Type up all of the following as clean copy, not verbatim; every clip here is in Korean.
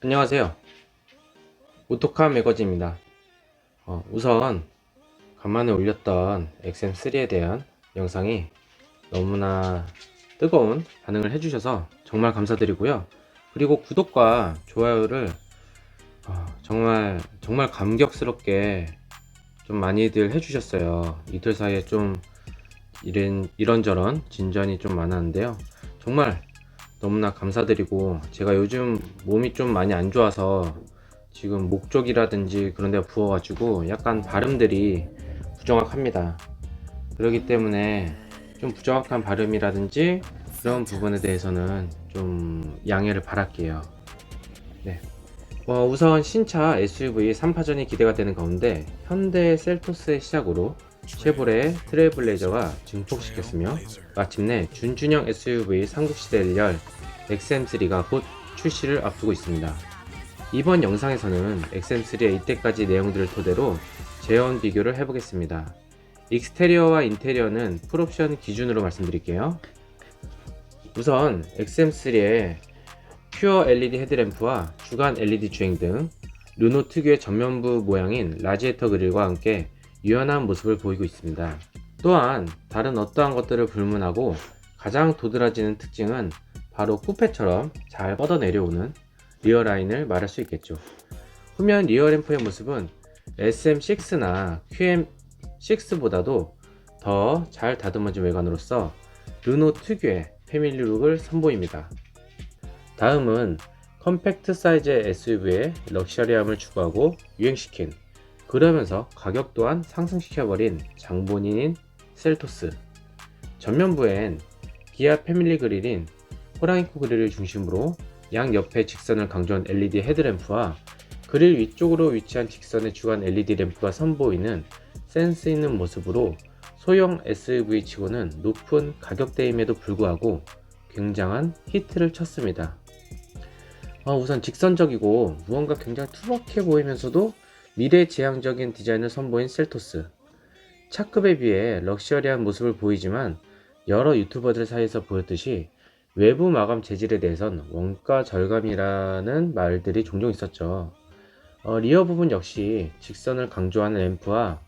안녕하세요. 오토카 매거진입니다. 우선 간만에 올렸던 XM3에 대한 영상이 너무나 뜨거운 반응을 해주셔서 정말 감사드리고요. 그리고 구독과 좋아요를 정말 감격스럽게 좀 많이들 해주셨어요. 이틀 사이에 좀 이런저런 진전이 좀 많았는데요. 정말 너무나 감사드리고, 제가 요즘 몸이 좀 많이 안 좋아서 지금 목 쪽이라든지 그런 데가 부어가지고 약간 발음들이 부정확합니다. 그렇기 때문에 좀 부정확한 발음이라든지 그런 부분에 대해서는 좀 양해를 바랄게요. 네. 우선 신차 SUV 3파전이 기대가 되는 가운데 현대 셀토스의 시작으로 쉐보레 트레일블레이저가 증폭시켰으며, 마침내 준준형 SUV 삼국시대를 열 XM3가 곧 출시를 앞두고 있습니다. 이번 영상에서는 XM3의 이때까지 내용들을 토대로 재원 비교를 해보겠습니다. 익스테리어와 인테리어는 풀옵션 기준으로 말씀드릴게요. 우선 XM3의 퓨어 LED 헤드램프와 주간 LED 주행등, 르노 특유의 전면부 모양인 라지에이터 그릴과 함께 유연한 모습을 보이고 있습니다. 또한 다른 어떠한 것들을 불문하고 가장 도드라지는 특징은 바로 쿠페처럼 잘 뻗어 내려오는 리어라인을 말할 수 있겠죠. 후면 리어램프의 모습은 SM6나 QM6보다도 더 잘 다듬어진 외관으로서 르노 특유의 패밀리룩을 선보입니다. 다음은 컴팩트 사이즈의 SUV에 럭셔리함을 추구하고 유행시킨, 그러면서 가격 또한 상승시켜버린 장본인인 셀토스. 전면부엔 기아 패밀리 그릴인 호랑이코 그릴을 중심으로 양옆에 직선을 강조한 LED 헤드램프와 그릴 위쪽으로 위치한 직선의 주간 LED 램프가 선보이는 센스 있는 모습으로 소형 SUV 치고는 높은 가격대임에도 불구하고 굉장한 히트를 쳤습니다. 우선 직선적이고 무언가 굉장히 투박해 보이면서도 미래지향적인 디자인을 선보인 셀토스. 차급에 비해 럭셔리한 모습을 보이지만 여러 유튜버들 사이에서 보였듯이 외부 마감 재질에 대해선 원가 절감이라는 말들이 종종 있었죠. 리어 부분 역시 직선을 강조하는 램프와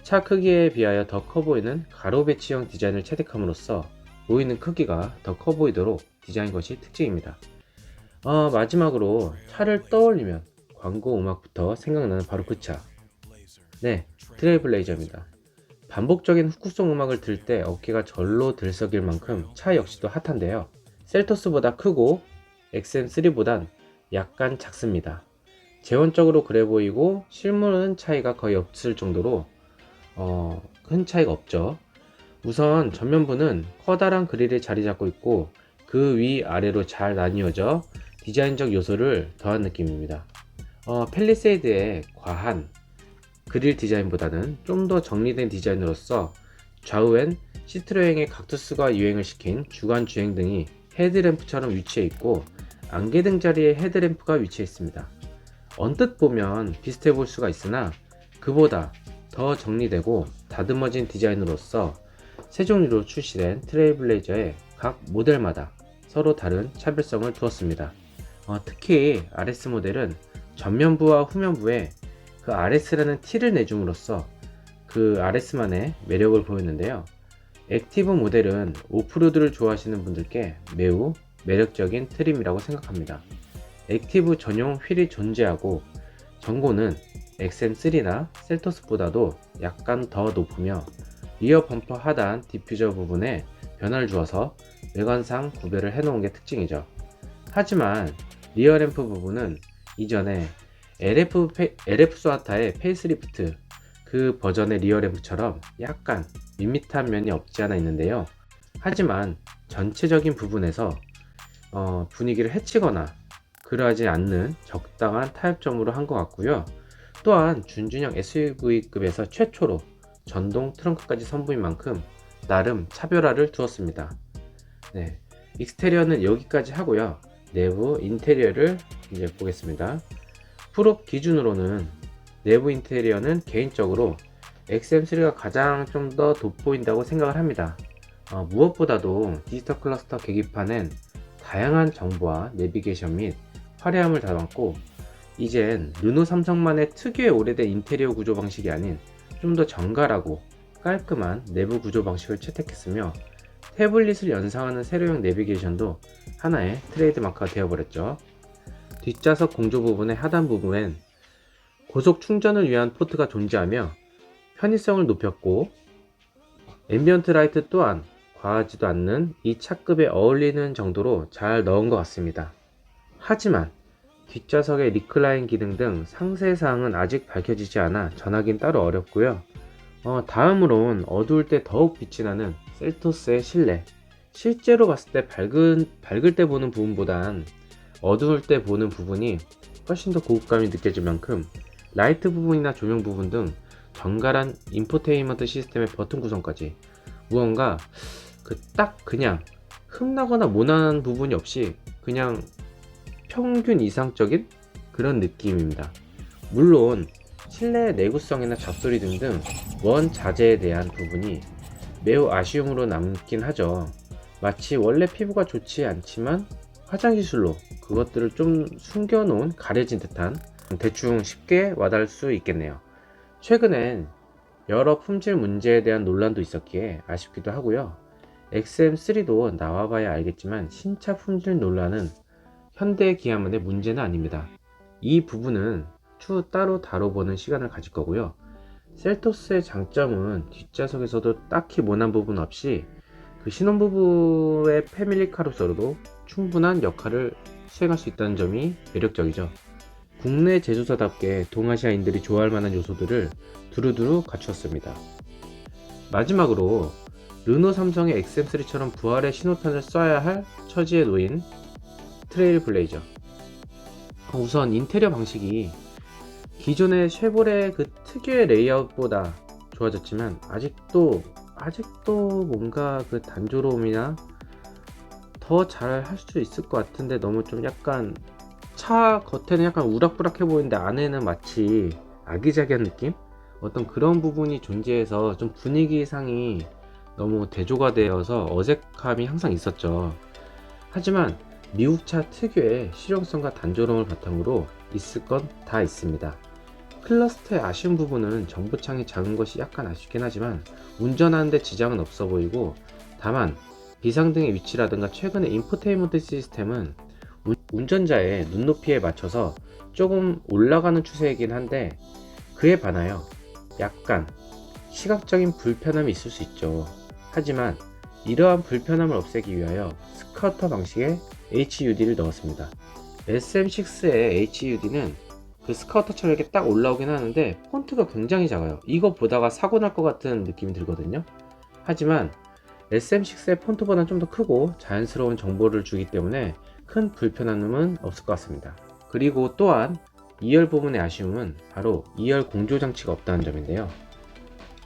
차 크기에 비하여 더 커 보이는 가로 배치형 디자인을 채택함으로써 보이는 크기가 더 커 보이도록 디자인 것이 특징입니다. 마지막으로 차를 떠올리면 광고 음악부터 생각나는 바로 그 차. 네, 트레일블레이저입니다. 반복적인 훅구송 음악을 들을 때 어깨가 절로 들썩일 만큼 차 역시도 핫한데요. 셀토스보다 크고 XM3보단 약간 작습니다. 재원적으로 그래 보이고 실물은 차이가 거의 없을 정도로 큰 차이가 없죠. 우선 전면부는 커다란 그릴에 자리 잡고 있고 그 위아래로 잘 나뉘어져 디자인적 요소를 더한 느낌입니다. 팰리세이드의 과한 그릴 디자인보다는 좀 더 정리된 디자인으로서 좌우엔 시트로행의 각투스가 유행을 시킨 주간 주행등이 헤드램프처럼 위치해 있고 안개등 자리에 헤드램프가 위치해 있습니다. 언뜻 보면 비슷해 보일 수가 있으나 그보다 더 정리되고 다듬어진 디자인으로서 새 종류로 출시된 트레일블레이저의 각 모델마다 서로 다른 차별성을 두었습니다. 특히 RS 모델은 전면부와 후면부에 그 RS라는 T를 내줌으로써 그 RS만의 매력을 보였는데요. 액티브 모델은 오프로드를 좋아하시는 분들께 매우 매력적인 트림이라고 생각합니다. 액티브 전용 휠이 존재하고 전고는 XM3나 셀토스보다도 약간 더 높으며 리어 범퍼 하단 디퓨저 부분에 변화를 주어서 외관상 구별을 해놓은 게 특징이죠. 하지만 리어 램프 부분은 이전에 LF 스와타의 페이스리프트 그 버전의 리어 램프처럼 약간 밋밋한 면이 없지 않아 있는데요. 하지만 전체적인 부분에서 분위기를 해치거나 그러하지 않는 적당한 타협점으로 한 것 같고요. 또한 준준형 SUV급에서 최초로 전동 트렁크까지 선보인 만큼 나름 차별화를 두었습니다. 네, 익스테리어는 여기까지 하고요. 내부 인테리어를 이제 보겠습니다. 풀옵 기준으로는 내부 인테리어는 개인적으로 XM3가 가장 좀 더 돋보인다고 생각을 합니다. 무엇보다도 디지털 클러스터 계기판엔 다양한 정보와 내비게이션 및 화려함을 담았고, 이젠 르노 삼성만의 특유의 오래된 인테리어 구조 방식이 아닌 좀 더 정갈하고 깔끔한 내부 구조 방식을 채택했으며, 태블릿을 연상하는 세로형 내비게이션도 하나의 트레이드 마크가 되어버렸죠. 뒷좌석 공조 부분의 하단 부분엔 고속 충전을 위한 포트가 존재하며 편의성을 높였고, 앰비언트 라이트 또한 과하지도 않는 이 차급에 어울리는 정도로 잘 넣은 것 같습니다. 하지만 뒷좌석의 리클라인 기능 등 상세사항은 아직 밝혀지지 않아 전하긴 따로 어렵고요. 다음으론 어두울 때 더욱 빛이 나는 셀토스의 실내. 실제로 봤을 때 밝을 때 보는 부분보단 어두울 때 보는 부분이 훨씬 더 고급감이 느껴질 만큼 라이트 부분이나 조명 부분 등 정갈한 인포테인먼트 시스템의 버튼 구성까지 무언가 그냥 흠나거나 모난한 부분이 없이 그냥 평균 이상적인 그런 느낌입니다. 물론 실내의 내구성이나 잡소리 등등 원자재에 대한 부분이 매우 아쉬움으로 남긴 하죠. 마치 원래 피부가 좋지 않지만 화장 기술로 그것들을 좀 숨겨놓은, 가려진 듯한, 대충 쉽게 와닿을 수 있겠네요. 최근엔 여러 품질 문제에 대한 논란도 있었기에 아쉽기도 하고요. XM3도 나와봐야 알겠지만 신차 품질 논란은 현대 기아만의 문제는 아닙니다. 이 부분은 추후 따로 다뤄보는 시간을 가질 거고요. 셀토스의 장점은 뒷좌석에서도 딱히 모난 부분 없이 그 신혼부부의 패밀리카로서도 충분한 역할을 수행할 수 있다는 점이 매력적이죠. 국내 제조사답게 동아시아인들이 좋아할 만한 요소들을 두루두루 갖추었습니다. 마지막으로 르노 삼성의 XM3처럼 부활의 신호탄을 쏴야 할 처지에 놓인 트레일 블레이저. 우선 인테리어 방식이 기존의 쉐보레 그 특유의 레이아웃보다 좋아졌지만 아직도 뭔가 그 단조로움이나 더 잘 할 수 있을 것 같은데, 너무 좀 약간 차 겉에는 약간 우락부락해 보이는데 안에는 마치 아기자기한 느낌? 어떤 그런 부분이 존재해서 좀 분위기상이 너무 대조가 되어서 어색함이 항상 있었죠. 하지만 미국차 특유의 실용성과 단조로움을 바탕으로 있을 건 다 있습니다. 클러스터의 아쉬운 부분은 정보창이 작은 것이 약간 아쉽긴 하지만 운전하는데 지장은 없어 보이고, 다만 비상등의 위치라든가 최근의 인포테인먼트 시스템은 운전자의 눈높이에 맞춰서 조금 올라가는 추세이긴 한데, 그에 반하여 약간 시각적인 불편함이 있을 수 있죠. 하지만 이러한 불편함을 없애기 위하여 스카우터 방식의 HUD를 넣었습니다. SM6의 HUD는 그 스카우터처럼 이렇게 딱 올라오긴 하는데 폰트가 굉장히 작아요. 이거 보다가 사고 날 것 같은 느낌이 들거든요. 하지만 SM6의 폰트보다는 좀 더 크고 자연스러운 정보를 주기 때문에 큰 불편함은 없을 것 같습니다. 그리고 또한 2열 부분의 아쉬움은 바로 2열 공조 장치가 없다는 점인데요.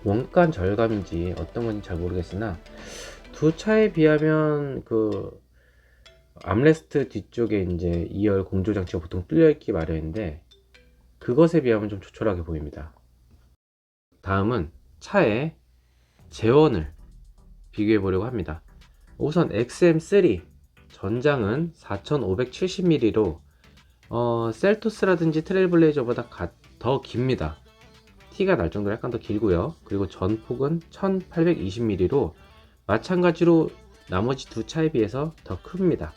원가 절감인지 어떤 건지 잘 모르겠으나 두 차에 비하면 그 암레스트 뒤쪽에 이제 2열 공조 장치가 보통 뚫려 있기 마련인데, 그것에 비하면 좀 조촐하게 보입니다. 다음은 차의 제원을 비교해 보려고 합니다. 우선 XM3 전장은 4570mm로 셀토스라든지 트레일블레이저보다 더 깁니다. 티가 날 정도로 약간 더 길고요. 그리고 전폭은 1820mm로 마찬가지로 나머지 두 차에 비해서 더 큽니다.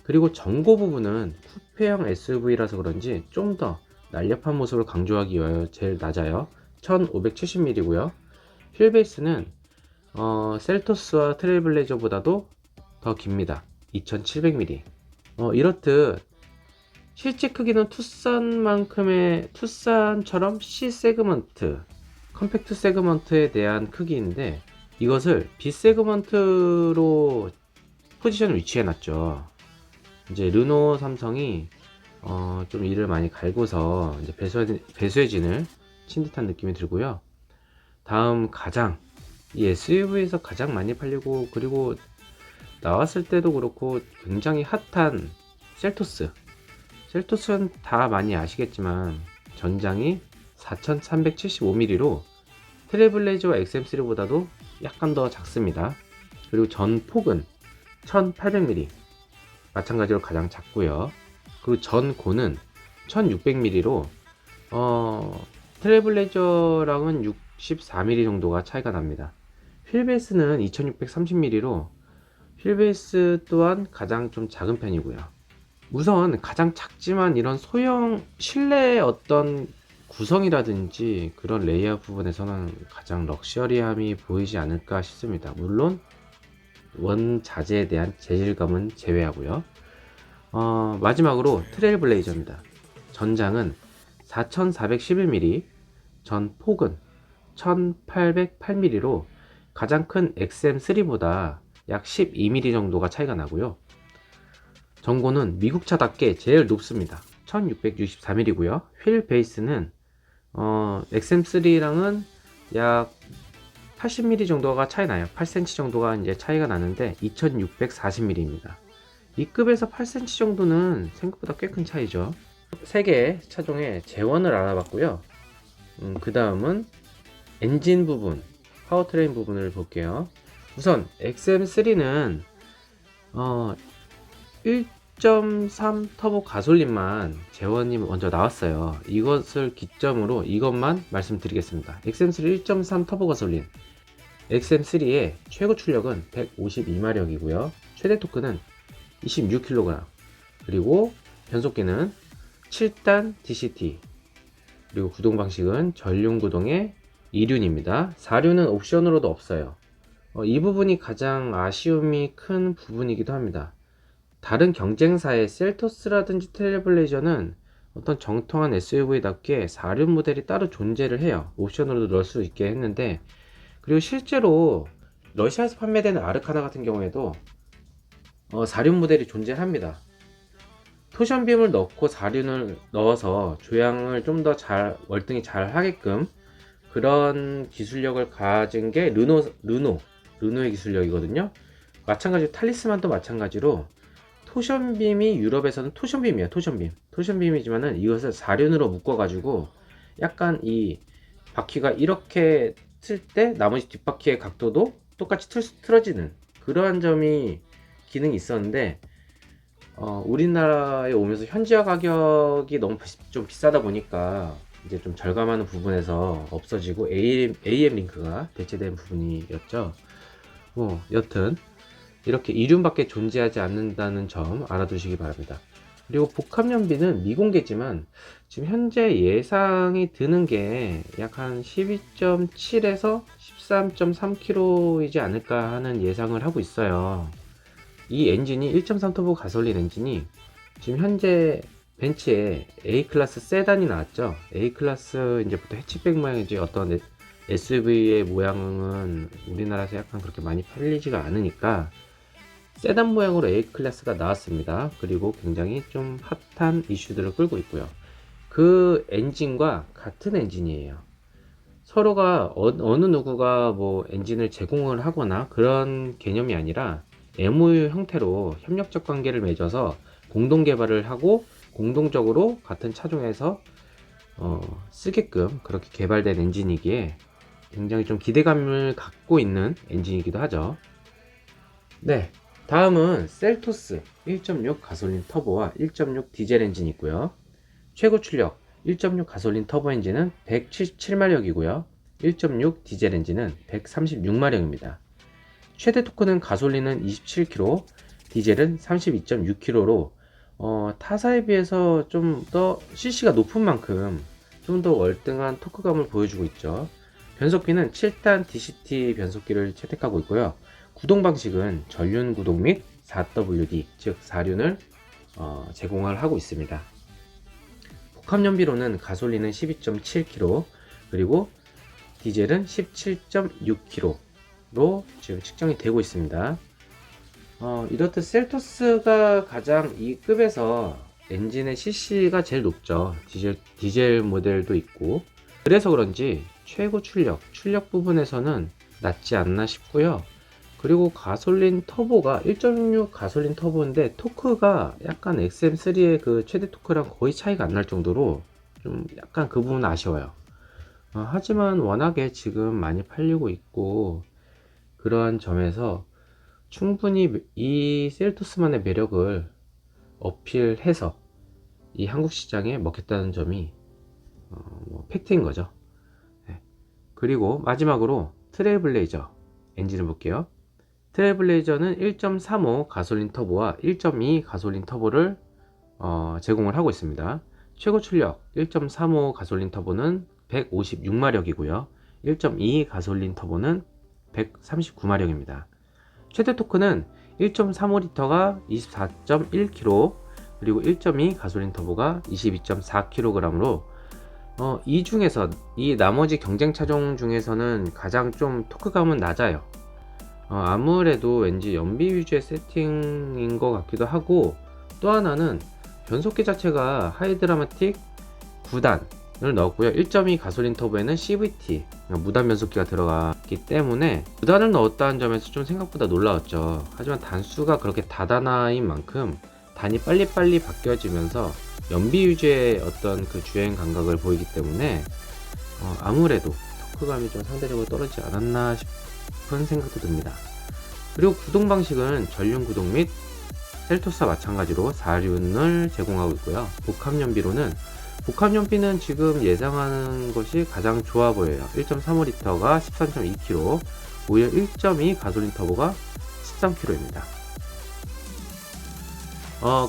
그리고 전고 부분은 쿠페형 SUV라서 그런지 좀 더 날렵한 모습을 강조하기 위하여 제일 낮아요. 1570mm고요. 휠베이스는 셀토스와 트레일블레이저보다도 더 깁니다. 2700mm. 이렇듯 실제 크기는 투싼처럼 C 세그먼트, 컴팩트 세그먼트에 대한 크기인데, 이것을 B 세그먼트로 포지션을 위치해 놨죠. 이제 르노 삼성이 좀 이를 많이 갈고서 이제 배수진을 친 듯한 느낌이 들고요. 다음 이 SUV에서 가장 많이 팔리고 그리고 나왔을 때도 그렇고 굉장히 핫한 셀토스는 다 많이 아시겠지만 전장이 4375mm로 트레블레이저와 XM3보다도 약간 더 작습니다. 그리고 전폭은 1800mm, 마찬가지로 가장 작고요. 그 전고는 1600mm로 트레블레이저랑은 64mm 정도가 차이가 납니다. 휠베이스는 2630mm로 휠베이스 또한 가장 좀 작은 편이고요. 우선 가장 작지만 이런 소형 실내 어떤 구성이라든지 그런 레이아웃 부분에서는 가장 럭셔리함이 보이지 않을까 싶습니다. 물론 원자재에 대한 재질감은 제외하고요. 마지막으로 트레일블레이저입니다. 전장은 4411mm, 전 폭은 1808mm로 가장 큰 XM3보다 약 12mm 정도가 차이가 나고요. 전고는 미국차답게 제일 높습니다. 1664mm고요. 휠 베이스는 XM3랑은 약 80mm 정도가 차이 나요. 8cm 정도가 이제 차이가 나는데 2640mm입니다. 이 급에서 8cm 정도는 생각보다 꽤 큰 차이죠. 3개의 차종의 재원을 알아봤고요. 그 다음은 엔진 부분, 파워트레인 부분을 볼게요. 우선 XM3는 1.3 터보 가솔린만 재원이 먼저 나왔어요. 이것을 기점으로 이것만 말씀드리겠습니다. XM3 1.3 터보 가솔린, XM3의 최고 출력은 152마력이고요. 최대 토크는 26kg, 그리고 변속기는 7단 DCT, 그리고 구동 방식은 전륜 구동의 2륜입니다. 4륜은 옵션으로도 없어요. 이 부분이 가장 아쉬움이 큰 부분이기도 합니다. 다른 경쟁사의 셀토스라든지 트레일블레이저는 어떤 정통한 SUV답게 4륜 모델이 따로 존재를 해요. 옵션으로도 넣을 수 있게 했는데, 그리고 실제로 러시아에서 판매되는 아르카나 같은 경우에도 4륜 모델이 존재합니다. 토션빔을 넣고 4륜을 넣어서 조향을 좀 더 잘 월등히 잘 하게끔 그런 기술력을 가진 게 르노의 기술력이거든요. 마찬가지로 탈리스만도 마찬가지로 토션빔이 유럽에서는 토션빔이에요. 토션빔이지만은 이것을 4륜으로 묶어 가지고 약간 이 바퀴가 이렇게 틀 때 나머지 뒷바퀴의 각도도 똑같이 틀어지는 그러한 점이 기능이 있었는데, 우리나라에 오면서 현지화 가격이 너무 좀 비싸다 보니까 이제 좀 절감하는 부분에서 없어지고 AM 링크가 대체된 부분이었죠. 여튼 이렇게 이륜밖에 존재하지 않는다는 점 알아두시기 바랍니다. 그리고 복합 연비는 미공개지만 지금 현재 예상이 드는 게 약 한 12.7에서 13.3km이지 않을까 하는 예상을 하고 있어요. 이 엔진이 1.3 터보 가솔린 엔진이 지금 현재 벤츠에 A클래스 세단이 나왔죠. A클래스 이제부터 해치백 모양이지 어떤 SUV의 모양은 우리나라에서 약간 그렇게 많이 팔리지가 않으니까 세단 모양으로 A클래스가 나왔습니다. 그리고 굉장히 좀 핫한 이슈들을 끌고 있고요. 그 엔진과 같은 엔진이에요. 서로가 어느 누구가 뭐 엔진을 제공을 하거나 그런 개념이 아니라 MOU 형태로 협력적 관계를 맺어서 공동 개발을 하고 공동적으로 같은 차종에서 쓰게끔 그렇게 개발된 엔진이기에 굉장히 좀 기대감을 갖고 있는 엔진이기도 하죠. 네, 다음은 셀토스 1.6 가솔린 터보와 1.6 디젤 엔진이 있고요. 최고 출력 1.6 가솔린 터보 엔진은 177마력이고요. 1.6 디젤 엔진은 136마력입니다. 최대 토크는 가솔린은 27kg, 디젤은 32.6kg로 타사에 비해서 좀 더 cc가 높은 만큼 좀 더 월등한 토크감을 보여주고 있죠. 변속기는 7단 DCT 변속기를 채택하고 있고요. 구동 방식은 전륜 구동 및 4WD, 즉 4륜을 제공을 하고 있습니다. 복합 연비로는 가솔린은 12.7kg, 그리고 디젤은 17.6kg로 지금 측정이 되고 있습니다. 이렇듯 셀토스가 가장 이 급에서 엔진의 cc가 제일 높죠. 디젤 모델도 있고, 그래서 그런지 최고 출력 부분에서는 낮지 않나 싶고요. 그리고 가솔린 터보가 1.6 가솔린 터보인데 토크가 약간 XM3의 그 최대 토크랑 거의 차이가 안 날 정도로 좀 약간 그 부분은 아쉬워요. 하지만 워낙에 지금 많이 팔리고 있고 그러한 점에서 충분히 이 셀토스만의 매력을 어필해서 이 한국 시장에 먹혔다는 점이 팩트인 거죠. 네. 그리고 마지막으로 트레일블레이저 엔진을 볼게요. 트레일블레이저는 1.35 가솔린 터보와 1.2 가솔린 터보를 제공을 하고 있습니다. 최고 출력 1.35 가솔린 터보는 156마력이고요. 1.2 가솔린 터보는 139마력입니다. 최대 토크는 1.35L가 24.1kg, 그리고 1.2 가솔린 터보가 22.4kg으로 이 중에서 이 나머지 경쟁 차종 중에서는 가장 좀 토크감은 낮아요. 아무래도 왠지 연비 위주의 세팅인 것 같기도 하고, 또 하나는 변속기 자체가 하이드라마틱 9단을 넣었고요. 1.2 가솔린 터보에는 CVT 무단 변속기가 들어갔기 때문에 9단을 넣었다는 점에서 좀 생각보다 놀라웠죠. 하지만 단수가 그렇게 다단화인 만큼 단이 빨리빨리 바뀌어지면서 연비 위주의 어떤 그 주행 감각을 보이기 때문에 아무래도 토크감이 좀 상대적으로 떨어지지 않았나 싶은 생각도 듭니다. 그리고 구동 방식은 전륜 구동 및 셀토스와 마찬가지로 4륜을 제공하고 있고요. 복합 연비로는, 복합 연비는 지금 예상하는 것이 가장 좋아 보여요. 1.35L가 13.2kg, 오히려 1.2 가솔린 터보가 13kg입니다.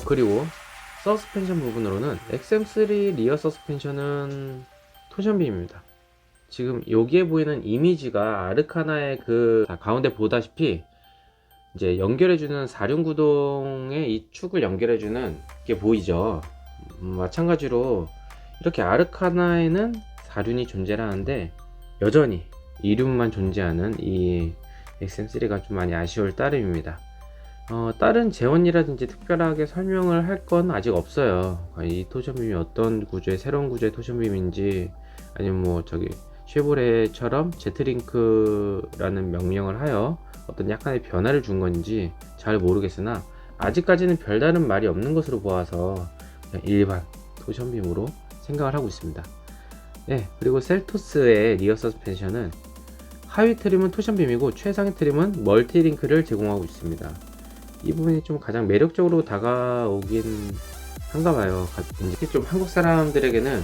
그리고 서스펜션 부분으로는 XM3 리어 서스펜션은 토션빔입니다. 지금 여기에 보이는 이미지가 아르카나의 그 가운데 보다시피 이제 연결해주는 4륜 구동의 이 축을 연결해주는 게 보이죠. 마찬가지로 이렇게 아르카나에는 4륜이 존재하는데 여전히 2륜만 존재하는 이 XM3가 좀 많이 아쉬울 따름입니다. 다른 재원이라든지 특별하게 설명을 할 건 아직 없어요. 이 토션빔이 어떤 구조의, 새로운 구조의 토션빔인지, 아니면 뭐 저기 쉐보레처럼 제트링크라는 명명을 하여 어떤 약간의 변화를 준 건지 잘 모르겠으나, 아직까지는 별다른 말이 없는 것으로 보아서 그냥 일반 토션빔으로 생각을 하고 있습니다. 네, 그리고 셀토스의 리어 서스펜션은 하위 트림은 토션빔이고 최상위 트림은 멀티링크를 제공하고 있습니다. 이 부분이 좀 가장 매력적으로 다가오긴 한가 봐요. 특히 좀 한국 사람들에게는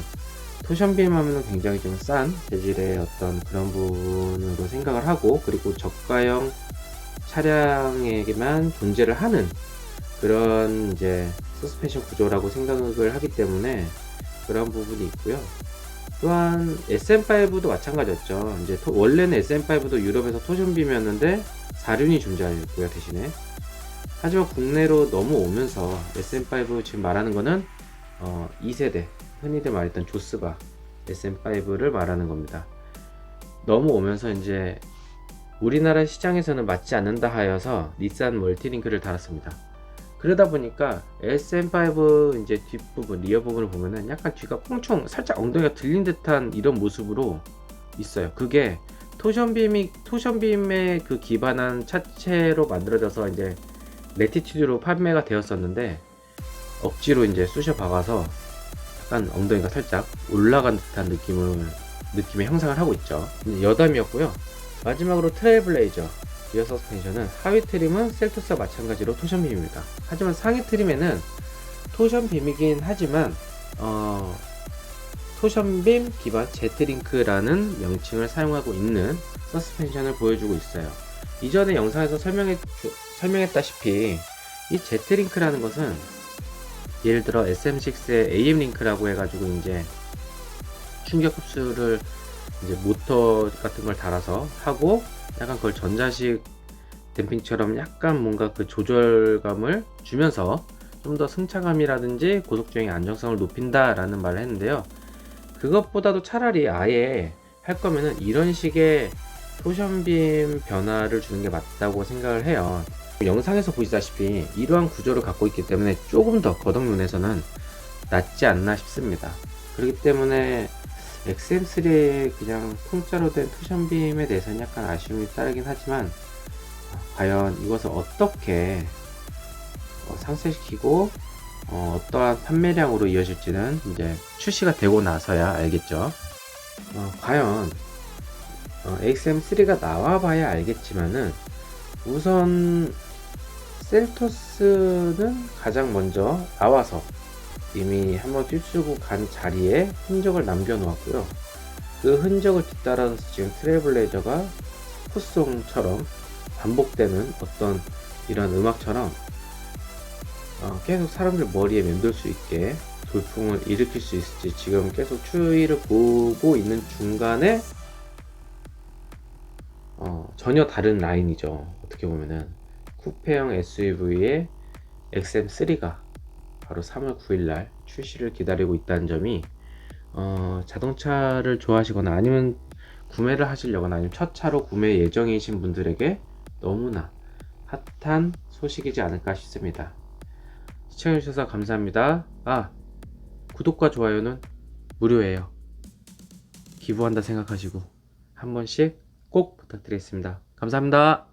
토션빔 하면 굉장히 좀 싼 재질의 어떤 그런 부분으로 생각을 하고, 그리고 저가형 차량에게만 존재를 하는 그런 이제 서스펜션 구조라고 생각을 하기 때문에 그런 부분이 있고요. 또한 SM5도 마찬가지였죠. 이제 원래는 SM5도 유럽에서 토션빔이었는데 4륜이 존재했고요, 대신에. 하지만 국내로 넘어오면서 SM5 지금 말하는 거는 2세대 흔히들 말했던 조스바 SM5를 말하는 겁니다. 넘어오면서 이제 우리나라 시장에서는 맞지 않는다 하여서 닛산 멀티링크를 달았습니다. 그러다 보니까 SM5 이제 뒷부분, 리어 부분을 보면은 약간 뒤가 꽁충, 살짝 엉덩이가 들린 듯한 이런 모습으로 있어요. 그게 토션빔에 그 기반한 차체로 만들어져서 이제 레티튜드로 판매가 되었었는데, 억지로 이제 쑤셔 박아서 약간 엉덩이가 살짝 올라간 듯한 느낌의 형상을 하고 있죠. 여담이었고요. 마지막으로 트레일블레이저 리어 서스펜션은 하위 트림은 셀토스와 마찬가지로 토션빔입니다. 하지만 상위 트림에는 토션빔이긴 하지만 토션빔 기반 제트링크라는 명칭을 사용하고 있는 서스펜션을 보여주고 있어요. 이전에 영상에서 설명했다시피 이 제트링크라는 것은 예를 들어 SM6의 AM링크라고 해가지고 이제 충격 흡수를 이제 모터 같은 걸 달아서 하고, 약간 그걸 전자식 댐핑처럼 약간 뭔가 그 조절감을 주면서 좀 더 승차감이라든지 고속주행의 안정성을 높인다라는 말을 했는데요. 그것보다도 차라리 아예 할 거면은 이런 식의 토션빔 변화를 주는 게 맞다고 생각을 해요. 영상에서 보시다시피 이러한 구조를 갖고 있기 때문에 조금 더 거덕면에서는 낫지 않나 싶습니다. 그렇기 때문에 XM3의 그냥 통짜로 된 토션빔에 대해서는 약간 아쉬움이 따르긴 하지만, 과연 이것을 어떻게 상쇄시키고 어떠한 판매량으로 이어질지는 이제 출시가 되고 나서야 알겠죠. 과연 XM3가 나와봐야 알겠지만은, 우선 셀토스는 가장 먼저 나와서 이미 한번 휩쓰고 간 자리에 흔적을 남겨 놓았고요. 그 흔적을 뒤따라서 지금 트레블레이저가 포송처럼 반복되는 어떤 이런 음악처럼 계속 사람들 머리에 맴돌 수 있게 돌풍을 일으킬 수 있을지 지금 계속 추이를 보고 있는 중간에 전혀 다른 라인이죠. 어떻게 보면은 쿠페형 SUV의 XM3가 바로 3월 9일날 출시를 기다리고 있다는 점이 자동차를 좋아하시거나 아니면 구매를 하시려거나 아니면 첫 차로 구매 예정이신 분들에게 너무나 핫한 소식이지 않을까 싶습니다. 시청해주셔서 감사합니다. 구독과 좋아요는 무료예요. 기부한다 생각하시고 한 번씩 꼭 부탁드리겠습니다. 감사합니다.